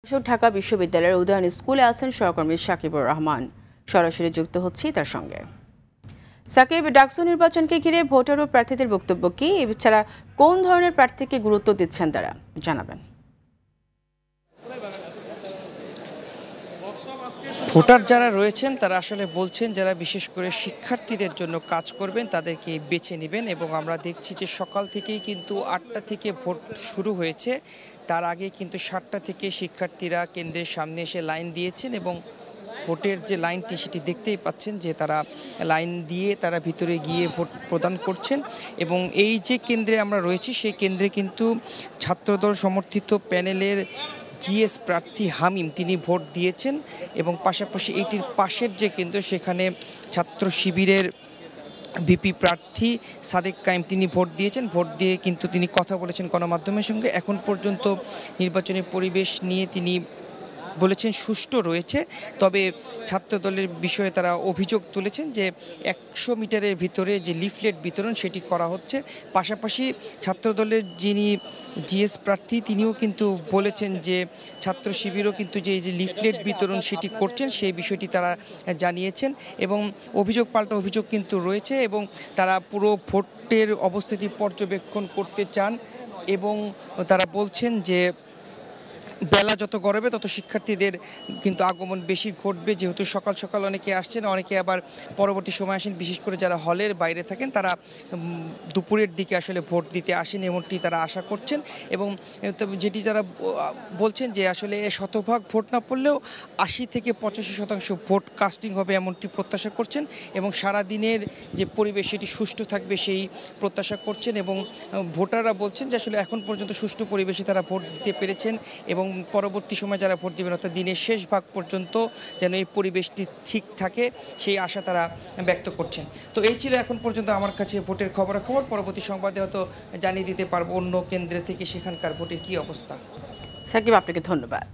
ঢাকা বিশ্ববিদ্যালয়ের উদয়ন স্কুলে আছেন সহকর্মী সাকিবুর রহমান। সরাসরি যুক্ত হচ্ছি তার সঙ্গে। সাকিব, ডাকসু নির্বাচনকে ঘিরে ভোটার ও প্রার্থীদের বক্তব্য কি? এছাড়া কোন ধরনের প্রার্থীকে গুরুত্ব দিচ্ছেন তারা, জানাবেন। ভোটার যারা রয়েছেন তারা আসলে বলছেন যারা বিশেষ করে শিক্ষার্থীদের জন্য কাজ করবেন তাদেরকে বেছে নেবেন। এবং আমরা দেখছি যে সকাল থেকেই কিন্তু 8টা থেকে ভোট শুরু হয়েছে। তার আগে কিন্তু 7টা থেকে শিক্ষার্থীরা কেন্দ্রের সামনে এসে লাইন দিয়েছেন এবং ভোটের যে লাইনটি সেটি দেখতেই পাচ্ছেন যে তারা লাইন দিয়ে তারা ভিতরে গিয়ে ভোট প্রদান করছেন। এবং এই যে কেন্দ্রে আমরা রয়েছি সেই কেন্দ্রে কিন্তু ছাত্রদল সমর্থিত প্যানেলের জিএস প্রার্থী হামিম তিনি ভোট দিয়েছেন। এবং পাশাপাশি এইটির পাশের যে কেন্দ্র সেখানে ছাত্র শিবিরের ভিপি প্রার্থী সাদেক কায়েম তিনি ভোট দিয়েছেন। ভোট দিয়ে কিন্তু তিনি কথা বলেছেন গণমাধ্যমের সঙ্গে। এখন পর্যন্ত নির্বাচনী পরিবেশ নিয়ে তিনি বলেছেন সুষ্ঠু রয়েছে। তবে ছাত্রদলের বিষয়ে তারা অভিযোগ তুলেছেন যে 100 মিটারের ভিতরে যে লিফলেট বিতরণ সেটি করা হচ্ছে। পাশাপাশি ছাত্রদলের যিনি জিএস প্রার্থী তিনিও কিন্তু বলেছেন যে ছাত্র শিবিরও কিন্তু যে লিফলেট বিতরণ সেটি করছেন সেই বিষয়টি তারা জানিয়েছেন। এবং অভিযোগ পাল্টা অভিযোগ কিন্তু রয়েছে এবং তারা পুরো ভোটের অবস্থিতি পর্যবেক্ষণ করতে চান। এবং তারা বলছেন যে বেলা যত গড়াবে তত শিক্ষার্থীদের কিন্তু আগমন বেশি ঘটবে, যেহেতু সকাল সকাল অনেকে আসছেন, অনেকে আবার পরবর্তী সময় আসেন। বিশেষ করে যারা হলের বাইরে থাকেন তারা দুপুরের দিকে আসলে ভোট দিতে আসেন এমনটি তারা আশা করছেন। এবং যেটি যারা বলছেন যে আসলে শতভাগ ভোট না পড়লেও 80 থেকে 85% ভোট কাস্টিং হবে এমনটি প্রত্যাশা করছেন। এবং সারাদিনের যে পরিবেশ সেটি সুষ্ঠু থাকবে সেই প্রত্যাশা করছেন। এবং ভোটাররা বলছেন যে আসলে এখন পর্যন্ত সুষ্ঠু পরিবেশে তারা ভোট দিতে পেরেছেন এবং পরবর্তী সময় যারা ভোট দেবেন অর্থাৎ দিনের শেষ ভাগ পর্যন্ত যেন এই পরিবেশটি ঠিক থাকে সেই আশা তারা ব্যক্ত করছেন। তো এই ছিল এখন পর্যন্ত আমার কাছে ভোটের খবরাখবর। পরবর্তী সংবাদে হয়তো জানিয়ে দিতে পারবো অন্য কেন্দ্রে থেকে সেখানকার ভোটের কী অবস্থা। সাকিব, আপনাকে ধন্যবাদ।